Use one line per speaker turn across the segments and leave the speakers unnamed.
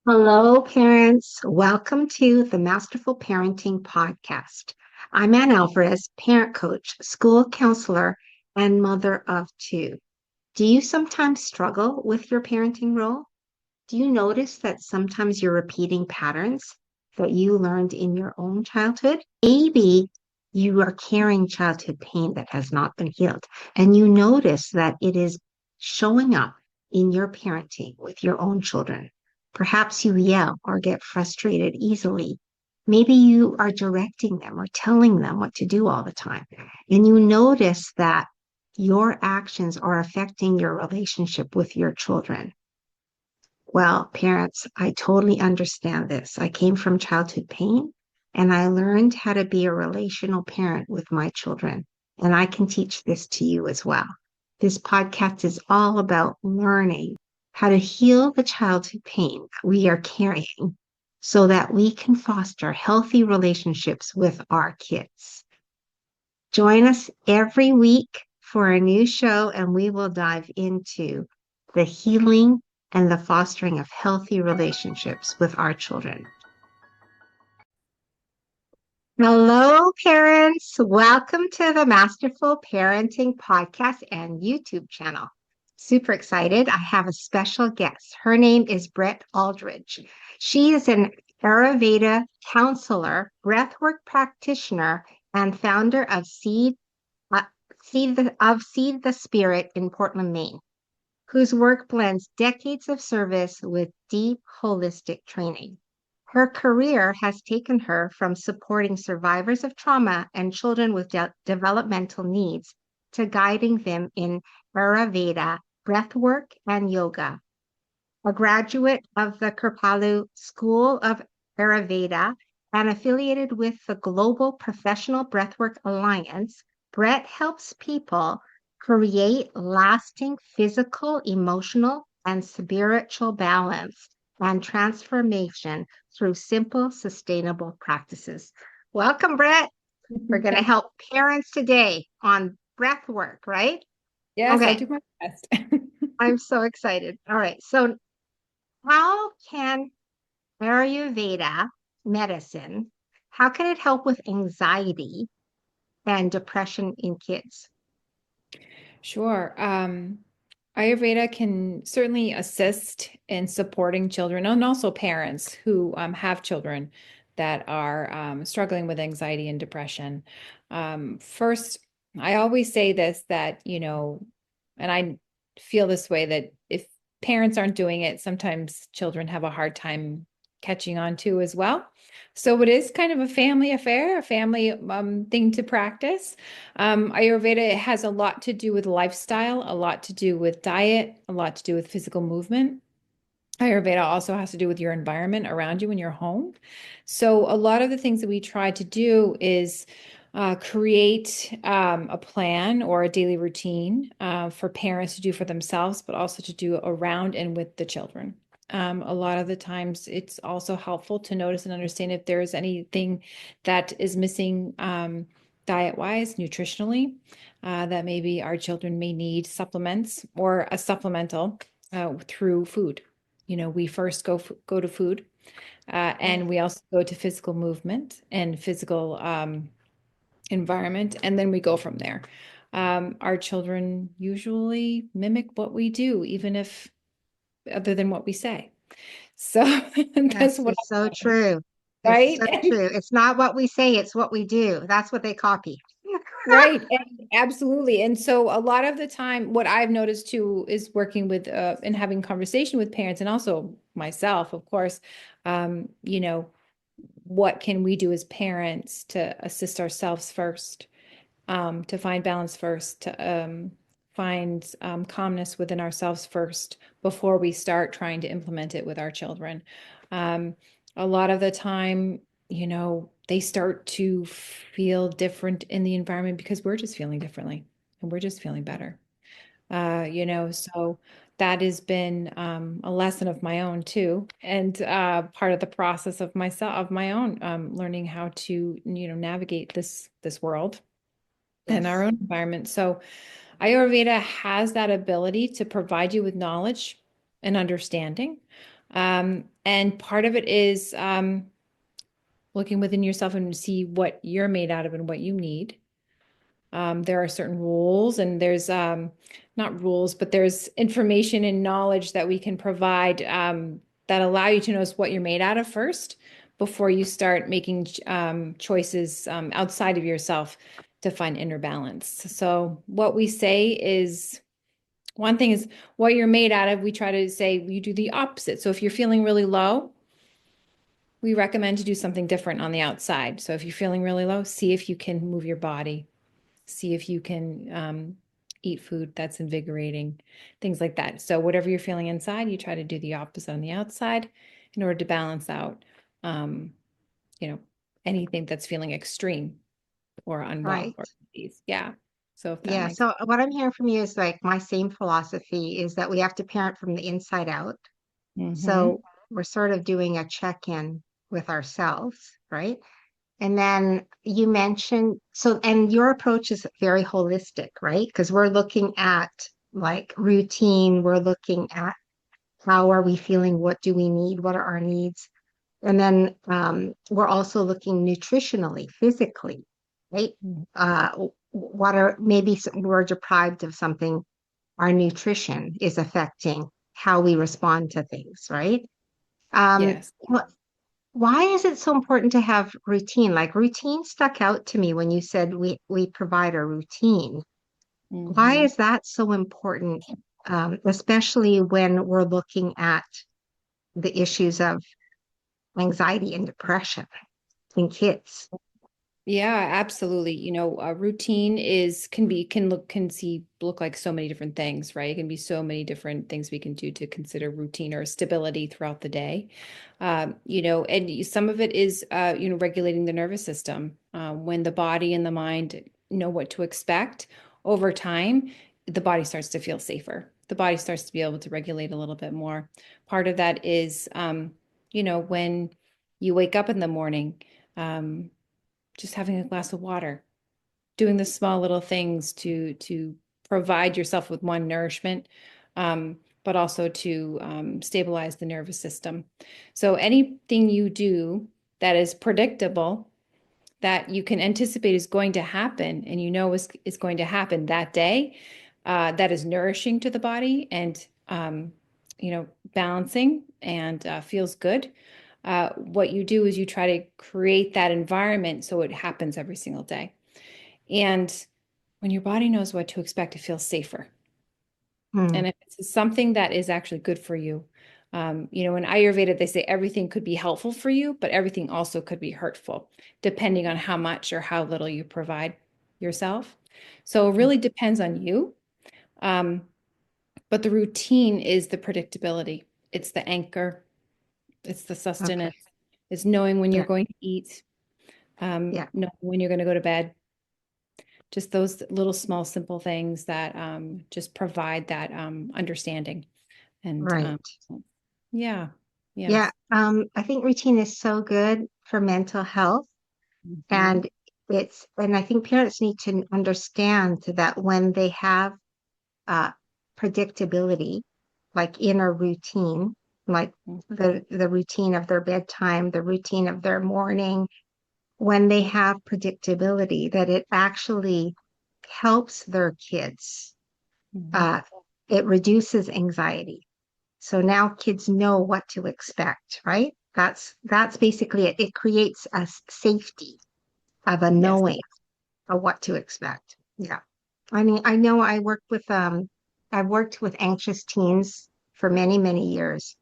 Hello, parents. Welcome to the Masterful Parenting Podcast. I'm Anne Alvares, parent coach, school counselor, and mother of two. Do you sometimes struggle with your parenting role? Do you notice that sometimes you're repeating patterns that you learned in your own childhood? Maybe you are carrying childhood pain that has not been healed, and you notice that it is showing up in your parenting with your own children. Perhaps you yell or get frustrated easily. Maybe you are directing them or telling them what to do all the time, and you notice that your actions are affecting your relationship with your children. Well, parents, I totally understand this. I came from childhood pain and I learned how to be a relational parent with my children. And I can teach this to you as well. This podcast is all about learning how to heal the childhood pain that we are carrying so that we can foster healthy relationships with our kids. Join us every week for a new show, and we will dive into the healing and the fostering of healthy relationships with our children. Hello, parents. Welcome to the Masterful Parenting Podcast and YouTube channel. Super excited. I have a special guest. Her name is Brett Aldrich. She is an Ayurveda counselor, breathwork practitioner, and founder of uh, Seed the Spirit in Portland, Maine, whose work blends decades of service with deep holistic training. Her career has taken her from supporting survivors of trauma and children with developmental needs to guiding them in Ayurveda, breathwork, and yoga. A graduate of the Kripalu School of Ayurveda and affiliated with the Global Professional Breathwork Alliance, Brett helps people create lasting physical, emotional, and spiritual balance and transformation through simple, sustainable practices. Welcome, Brett. We're going to
Thank
help parents today on breath work, right?
Yes, I'll
Okay,
do my best.
I'm so excited. All right, so how can Ayurveda medicine, how can it help with anxiety and depression in kids?
Sure. Ayurveda can certainly assist in supporting children and also parents who have children that are struggling with anxiety and depression. First, I always say this that, and I feel this way that if parents aren't doing it, sometimes children have a hard time catching on to as well. So it is kind of a family affair, a family thing to practice. Ayurveda has a lot to do with lifestyle, a lot to do with diet, a lot to do with physical movement. Ayurveda also has to do with your environment around you in your home. So, a lot of the things that we try to do is create a plan or a daily routine for parents to do for themselves, but also to do around and with the children. A lot of the times, it's also helpful to notice and understand if there is anything that is missing diet-wise, nutritionally, that maybe our children may need supplements or a supplemental through food. We first go to food,
Yes.
and we also go to physical movement and physical environment, and then we go from there. Our children usually mimic what we do, even if other than what we say. So that's
Yes,
what
it's so
I find,
true. It's
right?
so true. It's not what we say, it's what we do. That's what they copy.
Right, and absolutely. And so a lot of the time, what I've noticed too is working with and having conversation with parents and also myself, of course, what can we do as parents to assist ourselves first, to find balance first, to find calmness within ourselves first before we start trying to implement it with our children. Um, a lot of the time, they start to feel different in the environment because we're just feeling differently and we're just feeling better. So that has been a lesson of my own too, and part of the process of myself, of my own learning how to, navigate this world and our
Yes.
own environment. So Ayurveda has that ability to provide you with knowledge and understanding. And part of it is looking within yourself and see what you're made out of and what you need. There are certain rules, and there's not rules, but there's information and knowledge that we can provide that allow you to notice what you're made out of first before you start making choices outside of yourself to find inner balance. So, what we say is one thing is what you're made out of. We try to say you do the opposite. So, if you're feeling really low, we recommend to do something different on the outside. So, if you're feeling really low, see if you can move your body, see if you can eat food that's invigorating, things like that. So whatever you're feeling inside, you try to do the opposite on the outside in order to balance out, um, you know, anything that's feeling extreme or unwell
Right.
or disease. Yeah. So if that
Yeah.
makes
So what I'm hearing from you is like my same philosophy is that we have to parent from the inside out.
mm-hmm.
So we're sort of doing a check-in with ourselves, right? And then you mentioned, so, and your approach is very holistic, right? Because we're looking at like routine, we're looking at how are we feeling, what do we need, what are our needs? And then we're also looking nutritionally, physically, right? What are maybe we're deprived of something, our nutrition is affecting how we respond to things, right? Um,
Yes.
why is it so important to have routine? Like routine stuck out to me when you said we provide a routine. Why
Mm-hmm.
is that so important, especially when we're looking at the issues of anxiety and depression in kids?
Yeah, absolutely. A routine is can look like so many different things, right? It can be so many different things we can do to consider routine or stability throughout the day. And some of it is regulating the nervous system. When the body and the mind know what to expect over time, the body starts to feel safer. The body starts to be able to regulate a little bit more. Part of that is when you wake up in the morning. Just having a glass of water, doing the small little things to provide yourself with one nourishment, but also to stabilize the nervous system. So anything you do that is predictable, that you can anticipate is going to happen, and is going to happen that day, that is nourishing to the body and balancing and feels good. What you do is you try to create that environment so it happens every single day. And when your body knows what to expect, it feels safer.
Hmm.
And if it's something that is actually good for you, in Ayurveda, they say everything could be helpful for you, but everything also could be hurtful, depending on how much or how little you provide yourself. So it really depends on you. Um, but the routine is the predictability, it's the anchor, it's the
Okay.
sustenance, it's knowing when you're
Yeah.
going to eat,
Yeah.
knowing when you're going to go to bed. Just those little small simple things that just provide that understanding and
Right.
yeah,
Yeah.
yes.
I think routine is so good for mental health.
Mhm.
And and I think parents need to understand that when they have uh, predictability, like in a routine, like the routine of their bedtime, the routine of their morning, when they have predictability, that it actually helps their kids.
Mhm.
Uh, it reduces anxiety. So now kids know what to expect, right? That's basically it. It creates a safety of a
Yes.
knowing of what to expect. Yeah. I mean, I know I've worked with anxious teens for many, many years.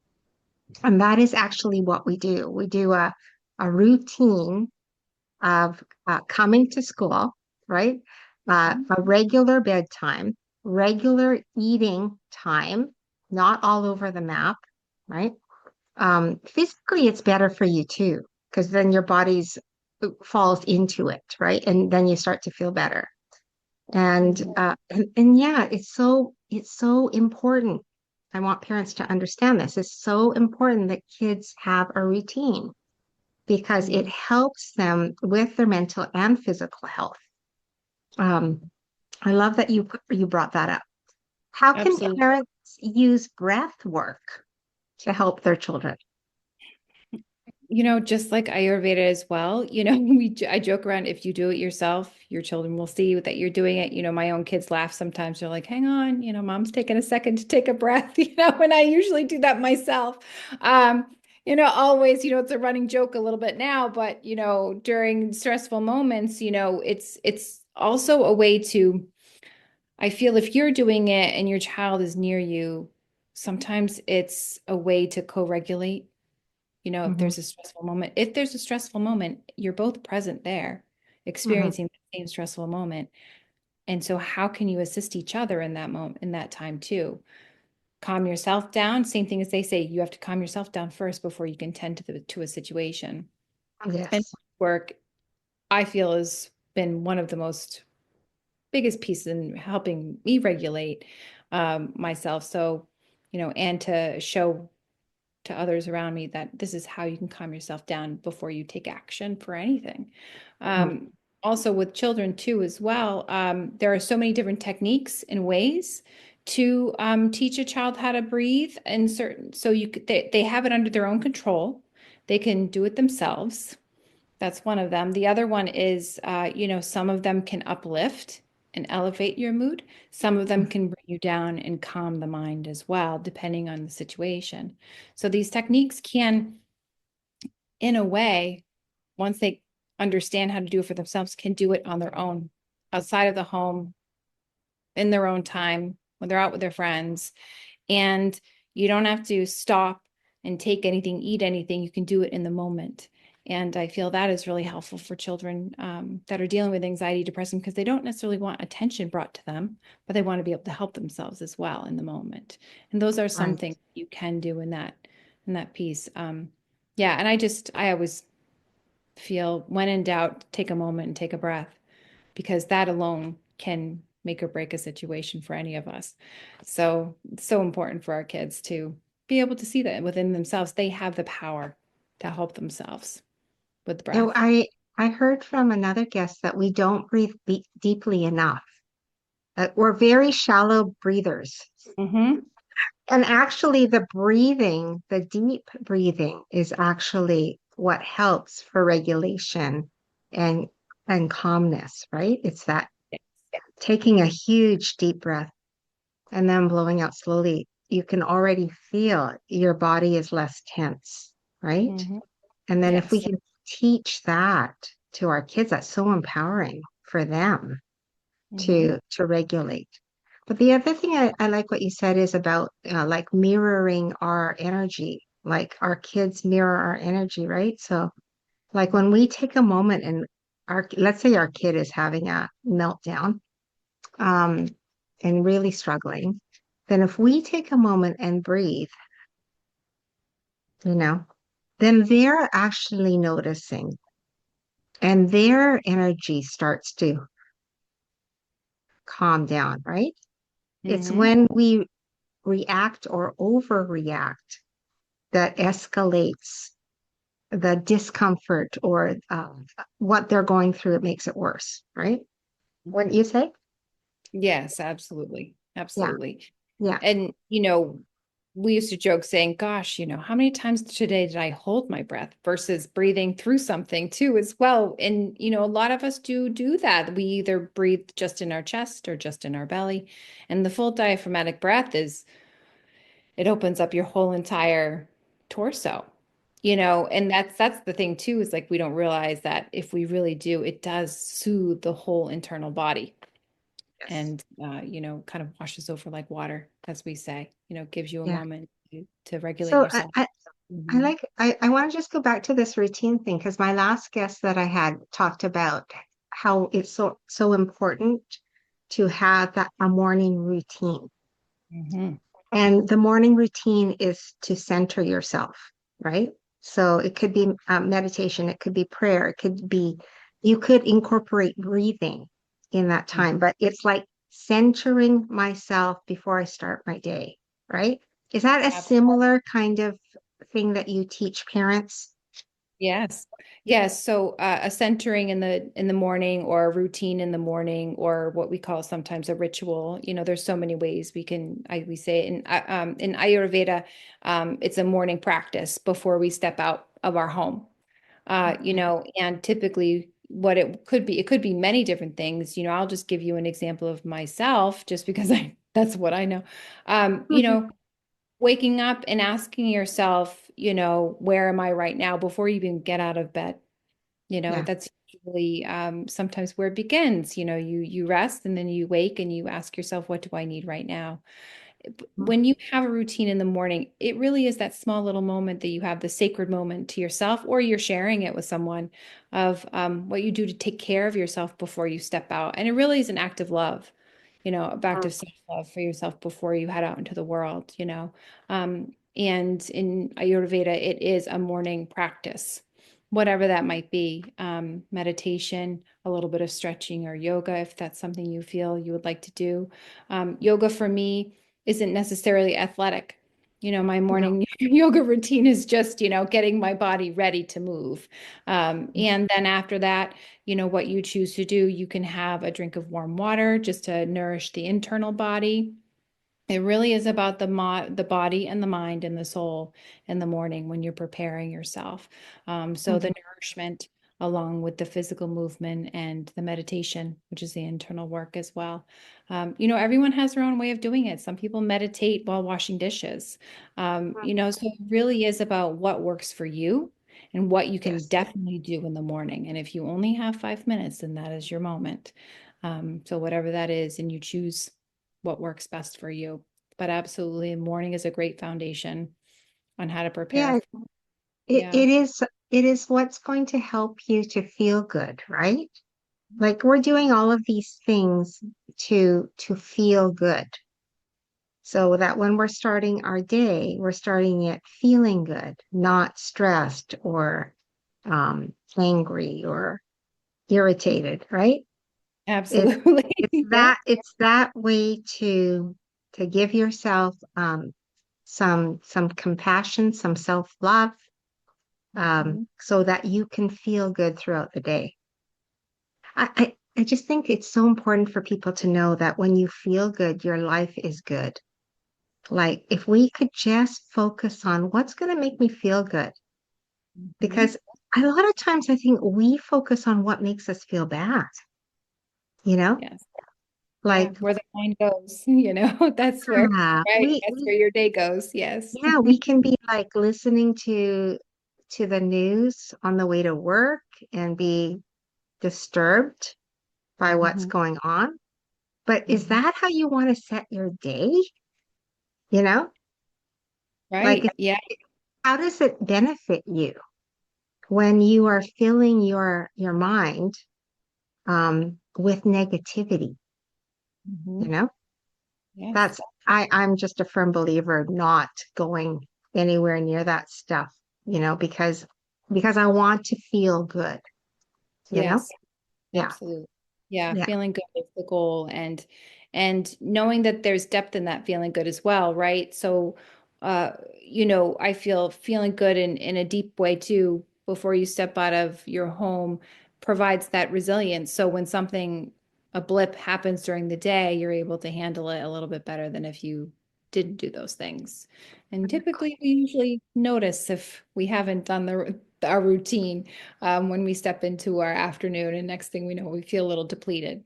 And that is actually what we do. We do a routine of coming to school, right? A regular bedtime, regular eating time, not all over the map, right? Physically, it's better for you too, because then your body's falls into it, right? And then you start to feel better.
Mhm.
And yeah, it's so important. I want parents to understand this. It's so important that kids have a routine because it
Mhm.
helps them with their mental and physical health. Um, I love that you brought that up. How can
Absolutely.
parents use breath work to help their children?
Just like Ayurveda as well, I joke around, if you do it yourself, your children will see that you're doing it. My own kids laugh sometimes. They're like, hang on, mom's taking a second to take a breath, and I usually do that myself. Always, it's a running joke a little bit now, but during stressful moments, it's also a way to, I feel if you're doing it and your child is near you, sometimes it's a way to co-regulate. If
Hmm.
there's a stressful moment, you're both present there,
Hmm.
experiencing the same stressful moment. And so how can you assist each other in that moment, in that time too? Calm yourself down. Same thing as they say, you have to calm yourself down first before you can tend to a situation. And
Yes.
work, I feel, has been one of the most biggest pieces in helping me regulate myself. So, and to show to others around me that this is how you can calm yourself down before you take action for anything.
Hmm.
Also with children too, as well, there are so many different techniques and ways to teach a child how to breathe, and so they have it under their own control. They can do it themselves. That's one of them. The other one is, some of them can uplift and elevate your mood. Some of them can bring you down and calm the mind as well, depending on the situation. So these techniques can, in a way, once they understand how to do it for themselves, can do it on their own, outside of the home, in their own time, when they're out with their friends. And you don't have to stop and take anything, eat anything. You can do it in the moment. And I feel that is really helpful for children that are dealing with anxiety, depression, because they don't necessarily want attention brought to them, but they want to be able to help themselves as well in the moment. And those are some
Right.
things you can do in that piece. Yeah, and I always feel, when in doubt, take a moment and take a breath, because that alone can make or break a situation for any of us. So it's so important for our kids to be able to see that within themselves, they have the power to help themselves with the
No,
breath.
I heard from another guest that we don't breathe deeply enough. We're very shallow breathers.
Mm-hmm.
And actually, the deep breathing is actually what helps for regulation and and calmness, right? It's that taking a huge deep breath and then blowing out slowly. You can already feel your body is less tense, right?
Mm-hmm.
And then if we
Yes.
can teach that to our kids, that's so empowering for them
Mm-hmm.
to regulate. But the other thing I like what you said is about like mirroring our energy, like our kids mirror our energy, right? So like when we take a moment and let's say our kid is having a meltdown, um, and really struggling, then if we take a moment and breathe, you know, then they're actually noticing and their energy starts to calm down, right? It's
Mm-hmm.
when we react or overreact that escalates the discomfort or what they're going through. It makes it worse, right? Wouldn't you say?
Yes, absolutely.
Yeah,
Absolutely.
yeah,
And, we used to joke saying, gosh, how many times today did I hold my breath versus breathing through something too, as well. And, a lot of us do that. We either breathe just in our chest or just in our belly. And the full diaphragmatic breath it opens up your whole entire torso, and that's the thing too, is like we don't realize that if we really do, it does soothe the whole internal body,
yes,
and kind of washes over like water, as we say, gives you a
yeah.
moment to regulate
So
yourself.
I
Hmm.
like I want to just go back to this routine thing because my last guest that I had talked about how it's so important to have that a morning routine.
Hmm.
And the morning routine is to center yourself, right? So it could be meditation, it could be prayer, it could be, you could incorporate breathing in that time, but it's like centering myself before I start my day, right? Is that a similar kind of thing that you teach parents?
Yes. Yes. So a centering in the morning, or a routine in the morning, or what we call sometimes a ritual. There's so many ways we say it in Ayurveda. It's a morning practice before we step out of our home. And typically what it could be many different things. I'll just give you an example of myself just because that's what I know. Waking up and asking yourself, where am I right now before you even get out of bed?
Yeah.
That's usually sometimes where it begins. You rest and then you wake and you ask yourself, what do I need right now? When you have a routine in the morning, it really is that small little moment that you have, the sacred moment to yourself, or you're sharing it with someone, of what you do to take care of yourself before you step out. And it really is an act of love, an act of self-love for yourself before you head out into the world. And in Ayurveda, it is a morning practice, whatever that might be. Meditation, a little bit of stretching or yoga, if that's something you feel you would like to do. Yoga for me isn't necessarily athletic. My
No.
morning yoga routine is just, getting my body ready to move. And then after that, what you choose to do, you can have a drink of warm water just to nourish the internal body. It really is about the body and the mind and the soul in the morning when you're preparing yourself. So the
Mhm.
nourishment, along with the physical movement and the meditation, which is the internal work as well. Everyone has their own way of doing it. Some people meditate while washing dishes. So it really is about what works for you and what you can
Yes.
definitely do in the morning. And if you only have 5 minutes, then that is your moment. So whatever that is, and you choose what works best for you. But absolutely, morning is a great foundation on how to prepare.
Yeah, it,
Yeah.
it is it is what's going to help you to feel good, right? Like we're doing all of these things to feel good. So that when we're starting our day, we're starting it feeling good, not stressed or angry or irritated, right? It's
Absolutely.
it's
Yeah.
that way to give yourself some compassion, some self-love,
Mhm.
so that you can feel good throughout the day. I just think it's so important for people to know that when you feel good, your life is good. Like if we could just focus on what's going to make me feel good,
Mhm.
because a lot of times I think we focus on what makes us feel bad, you know?
Yes. Yeah.
Like,
Where the mind goes, that's where,
yeah,
right? That's where your day goes. Yes.
yeah, we can be like listening to the news on the way to work and be disturbed by what's
Mhm.
going on. But is
Mhm.
that how you want to set your day? You know, like
Right. Yeah.
how does it benefit you when you are filling your mind with negativity? You
Mhm.
know,
Yes.
that's I'm just a firm believer not going anywhere near that stuff, because I want to feel good, you know?
Yes.
Yeah.
Absolutely. Yeah,
Yeah.
feeling good is the goal, and knowing that there's depth in that feeling good as well, right? So I feel feeling good in a deep way too before you step out of your home provides that resilience. So when a blip happens during the day, you're able to handle it a little bit better than if you didn't do those things. And typically we usually notice if we haven't done our routine when we step into our afternoon, and next thing we know, we feel a little depleted.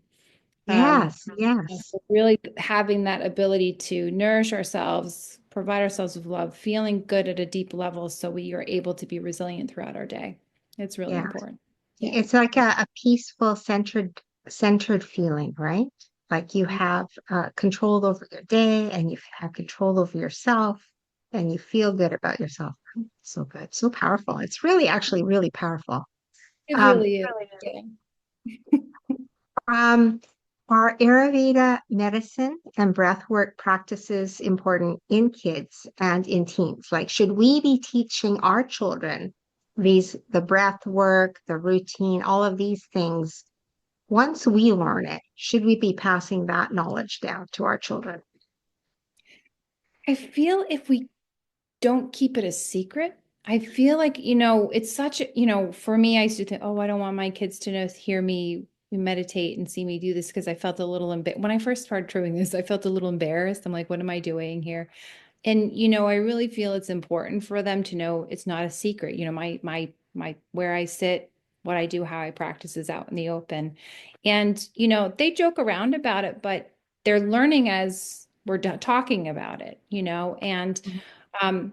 Um,
Yes, yes.
so really having that ability to nourish ourselves, provide ourselves with love, feeling good at a deep level so we are able to be resilient throughout our day. It's really
Yeah.
important. Yeah.
It's like a peaceful, centered feeling, right? Like you have control over your day and you have control over yourself and you feel good about yourself. So good, so powerful. It's really actually really powerful.
It
Um,
really is. Yeah.
um, are Ayurveda medicine and breath work practices important in kids and in teens? Like, should we be teaching our children the breath work, the routine, all of these things? Once we learn it, should we be passing that knowledge down to our children?
I feel if we don't keep it a secret, I feel like, it's such, for me, I used to think, oh, I don't want my kids to know, hear me meditate and see me do this because I felt a little embarrassed. When I first started doing this, I felt a little embarrassed. I'm like, what am I doing here? And, I really feel it's important for them to know it's not a secret. Where I sit, what I do, how I practice is out in the open. And, they joke around about it, but they're learning as we're talking about it, and
Mhm.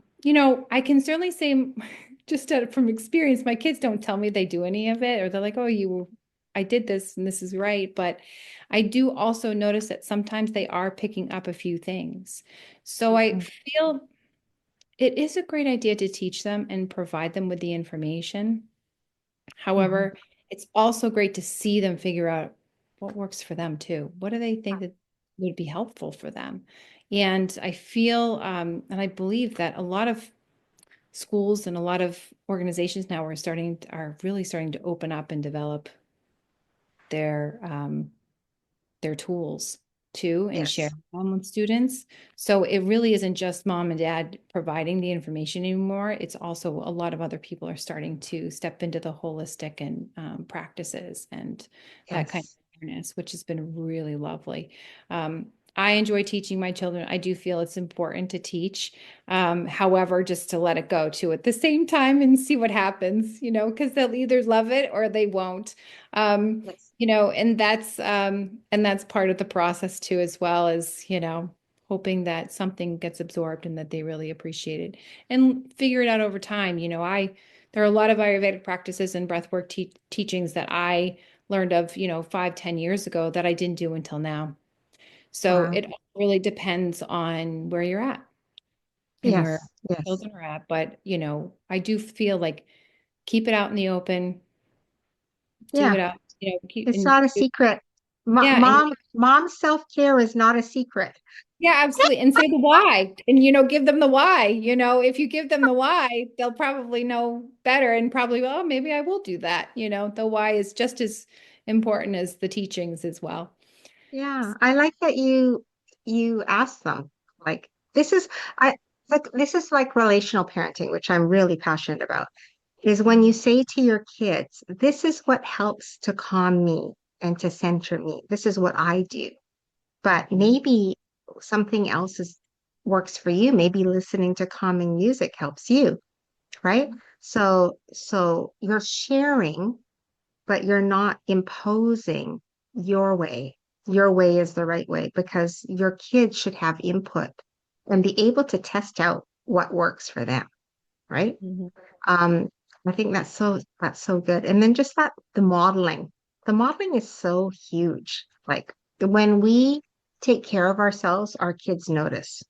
I can certainly say just from experience, my kids don't tell me they do any of it, or they're like, oh, I did this and this is right. But I do also notice that sometimes they are picking up a few things. So I
Mhm.
feel it is a great idea to teach them and provide them with the information.
Mhm.
However, it's also great to see them figure out what works for them too. What do they think that would be helpful for them? And I feel, and I believe that a lot of schools and a lot of organizations now are really starting to open up and develop their their tools too and share
Yes.
them with students. So it really isn't just mom and dad providing the information anymore. It's also a lot of other people are starting to step into the holistic and practices and that kind
Yes.
of awareness, which has been really lovely. Um, I enjoy teaching my children. I do feel it's important to teach. However, just to let it go too at the same time and see what happens, because they'll either love it or they won't. Um,
Yes.
and that's part of the process too, as well as, hoping that something gets absorbed and that they really appreciate it and figure it out over time. There are a lot of Ayurvedic practices and breathwork teachings that I learned of, 5, 10 years ago that I didn't do until now. So
Wow.
it really depends on where you're at and where
Yes. Yes.
children are at. But, I do feel like keep it out in the open, do
Yeah.
it out,
It's not a secret.
yeah, and
Mom self-care is not a secret.
yeah, absolutely. And say the why and, give them the why. If you give them the why, they'll probably know better and probably, well, maybe I will do that. The why is just as important as the teachings as well.
Yeah, I like that you ask them. Like this is I like this is like relational parenting, which I'm really passionate about. Is when you
Mhm.
say to your kids, this is what helps to calm me and to center me. This is what I do. But
Mhm.
maybe something else is works for you. Maybe listening to calming music helps you, right? So you're sharing, but you're not imposing your way. Your way is the right way because your kids should have input and be able to test out what works for them, right?
Mhm.
Um, I think that's so good. And then just that the modeling is so huge. Like when we take care of ourselves, our kids notice,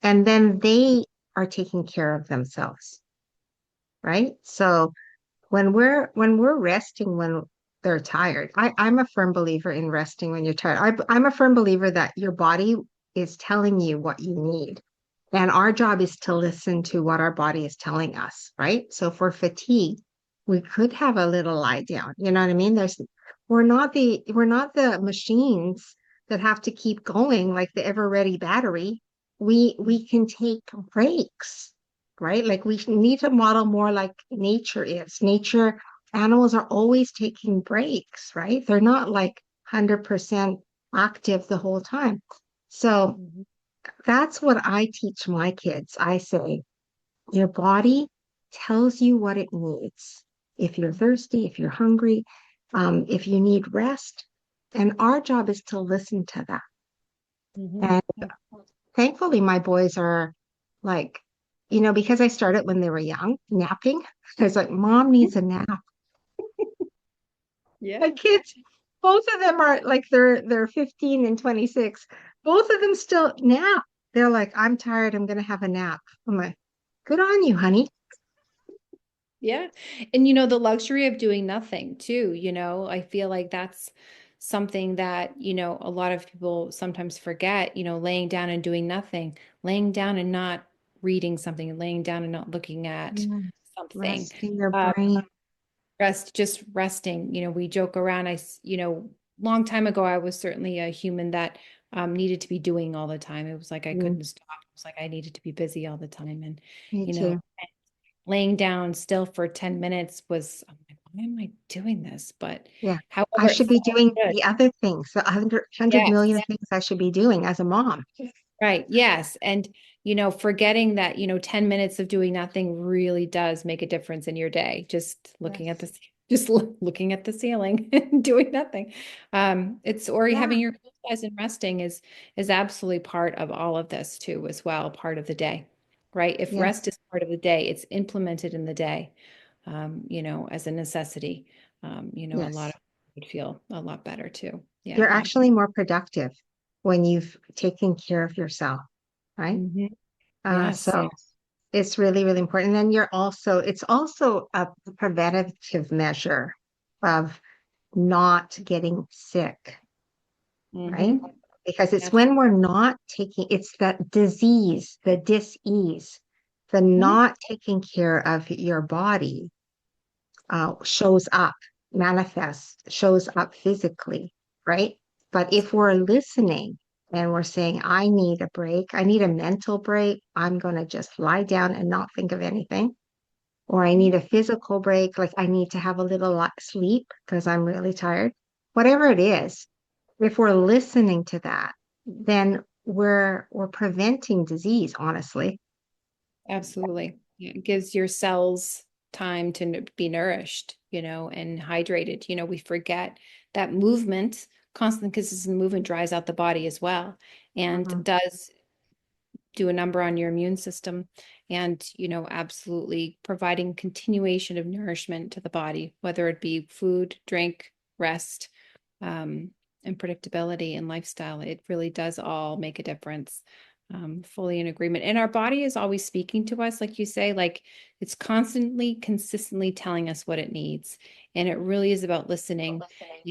and then they are taking care of themselves, right? So when we're resting when they're tired, I'm a firm believer in resting when you're tired. I'm a firm believer that your body is telling you what you need. And our job is to listen to what our body is telling us, right? So for fatigue, we could have a little lie down. You know what I mean? We're not the machines that have to keep going like the ever ready battery. We can take breaks, right? Like we need to model more like nature is. Nature, animals are always taking breaks, right? They're not like 100% active the whole time. So
Mhm.
that's what I teach my kids. I say, your body tells you what it needs. If you're thirsty, if you're hungry, if you need rest. And our job is to listen to that.
Mhm.
And thankfully, my boys are like, because I started when they were young, napping. I was like, Mom needs a nap. My
Yeah.
kids, both of them are like they're 15 and 26. Both of them still nap. They're like, I'm tired. I'm gonna have a nap. I'm like, good on you, honey.
Yeah. And the luxury of doing nothing too, I feel like that's something that, a lot of people sometimes forget, laying down and doing nothing, laying down and not reading something, laying down and not looking at
Yeah.
something.
Resting your
Um,
brain.
just resting, we joke around. Long time ago, I was certainly a human that needed to be doing all the time. It was like I
Mm,
couldn't stop. It was like I needed to be busy all the time. And,
me
you know,
too.
laying down still for 10 minutes was, I'm like, why am I doing this? But
Yeah. I
however, it
should be
felt
doing
good.
the other things, the hundred
Yes.
million things I should be doing as a mom.
Right. Yes. And, forgetting that, 10 minutes of doing nothing really does make a difference in your day. Just looking at
Yes.
the, looking at the ceiling and doing nothing. Or
Yeah.
having your exercise and resting is absolutely part of all of this too, as well, part of the day, right? If rest
Yes.
is part of the day, it's implemented in the day, as a necessity. A lot
Yes.
of would feel a lot better too. Yeah.
You're actually more productive when you've taken care of yourself, right?
Mhm. Yes.
So it's really, really important. And it's also a preventative measure of not getting sick, right?
Hmm.
Because it's when
Absolutely.
we're not taking, it's that disease, the dis-ease, the
Mhm.
not taking care of your body shows up, manifests, shows up physically, right? But if we're listening and we're saying, I need a break, I need a mental break, I'm going to just lie down and not think of anything. Or I need a physical break, like I need to have a little sleep because I'm really tired. Whatever it is, if we're listening to that, then we're preventing disease, honestly.
Absolutely. Yeah, it gives your cells time to be nourished, and hydrated. We forget that movement, constant consistent movement dries out the body as well and
Mhm.
does do a number on your immune system and, absolutely providing continuation of nourishment to the body, whether it be food, drink, rest, um, and predictability and lifestyle. It really does all make a difference. Fully in agreement. And our body is always speaking to us, like you say, like it's constantly, consistently telling us what it needs. And it really is about listening.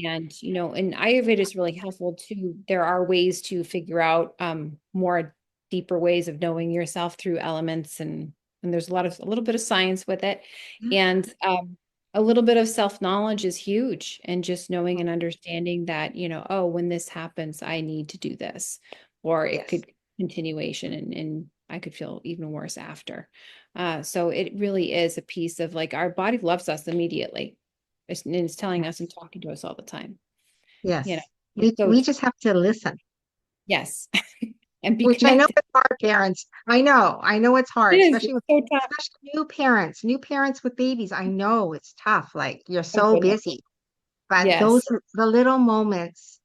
And, and Ayurveda is really helpful too. There are ways to figure out more deeper ways of knowing yourself through elements, and there's a little bit of science with it. And a little bit of self-knowledge is huge, and just knowing and understanding that, oh, when this happens, I need to do this, or it
Yes.
could continuation, and I could feel even worse after. So it really is a piece of like our body loves us immediately. It's telling us and
Yes.
talking to us all the time, you know.
Yes.
So
We
it's
just have to listen,
yes, and be
which I know
connected.
is hard, parents. I know it's
It
hard,
is. It's so tough.
especially new parents with babies. I know it's tough. Like you're
Oh
so
goodness.
busy, but
Yes.
the little moments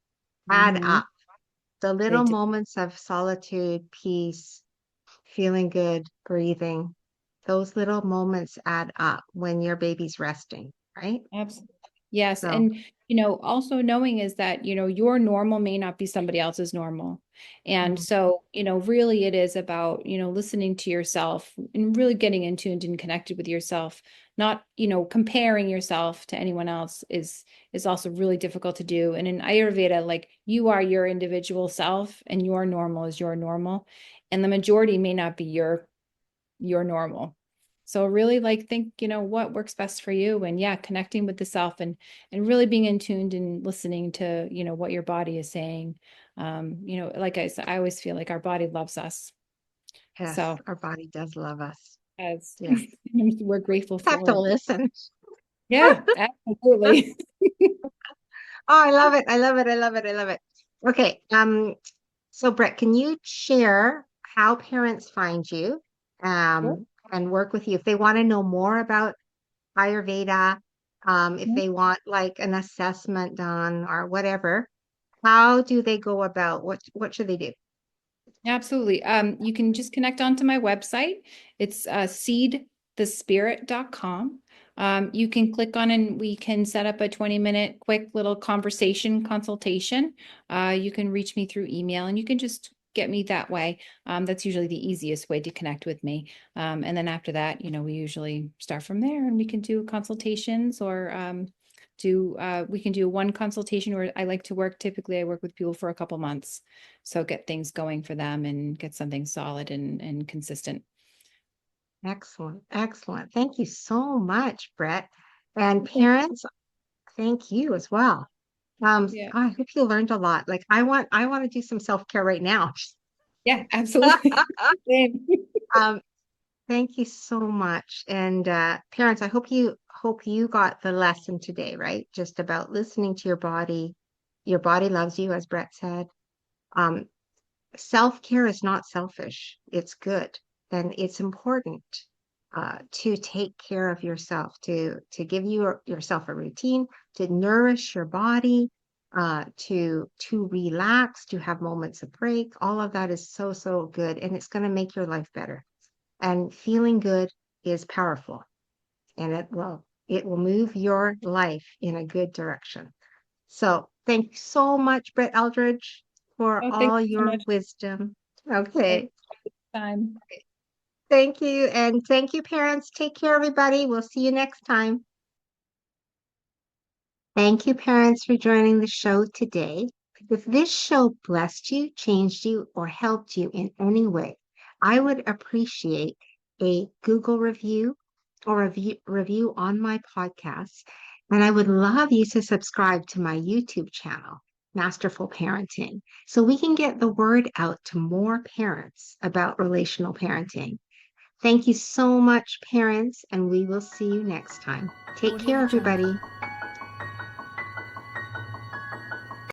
add
Hmm.
up. The
They
little
do.
moments of solitude, peace, feeling good, breathing. Those little moments add up when your baby's resting, right?
Absolutely. Yes.
So,
And, also knowing is that, your normal may not be somebody else's normal. And
mm,
so, really it is about, listening to yourself and really getting in tuned and connected with yourself. Not, comparing yourself to anyone else is also really difficult to do. And in Ayurveda, like you are your individual self and your normal is your normal. And the majority may not be your normal. So really like think, what works best for you, and yeah, connecting with the self and really being in tuned and listening to, what your body is saying. Like I said, I always feel like our body loves us.
yes,
So
our body does love us.
as
Yeah.
we're grateful
Have to
for.
listen.
Yeah, absolutely.
Oh, I love it. I love it. I love it. I love it. Okay. So Brett, can you share how parents find you
Sure.
and work with you if they want to know more about Ayurveda, if they want like an assessment done or whatever, how do they go about what should they do?
Absolutely. You can just connect onto my website. It's seedthespirit.com. You can click on and we can set up a 20-minute quick little conversation consultation. You can reach me through email and you can just get me that way. That's usually the easiest way to connect with me. And then after that, we usually start from there and we can do consultations or we can do one consultation, or I like to work, typically I work with people for a couple months. So get things going for them and get something solid and consistent.
Excellent. Excellent. Thank you so much, Brett. And
Thank
parents, thank you as well.
Yeah.
I hope you learned a lot. Like I want to do some self-care right now.
Yeah, absolutely. Same.
Thank you so much. And parents, I hope you got the lesson today, right? Just about listening to your body. Your body loves you, as Brett said. Um, Self-care is not selfish. It's good. And it's important to take care of yourself, to give yourself a routine, to nourish your body, to relax, to have moments of break. All of that is so, so good. And it's going to make your life better. And feeling good is powerful, and it will move your life in a good direction. So thank you so much, Brett Aldrich, for
Oh, thank
all
you so
your
much.
wisdom.
Thanks
Okay.
for the time.
Thank you. And thank you, parents. Take care, everybody. We'll see you next time. Thank you, parents, for joining the show today. If this show blessed you, changed you, or helped you in any way, I would appreciate a Google review or a review on my podcast. And I would love you to subscribe to my YouTube channel, Masterful Parenting, so we can get the word out to more parents about relational parenting. Thank you so much, parents, and we will see you next time. Take
Audio
care,
Jungle.
everybody.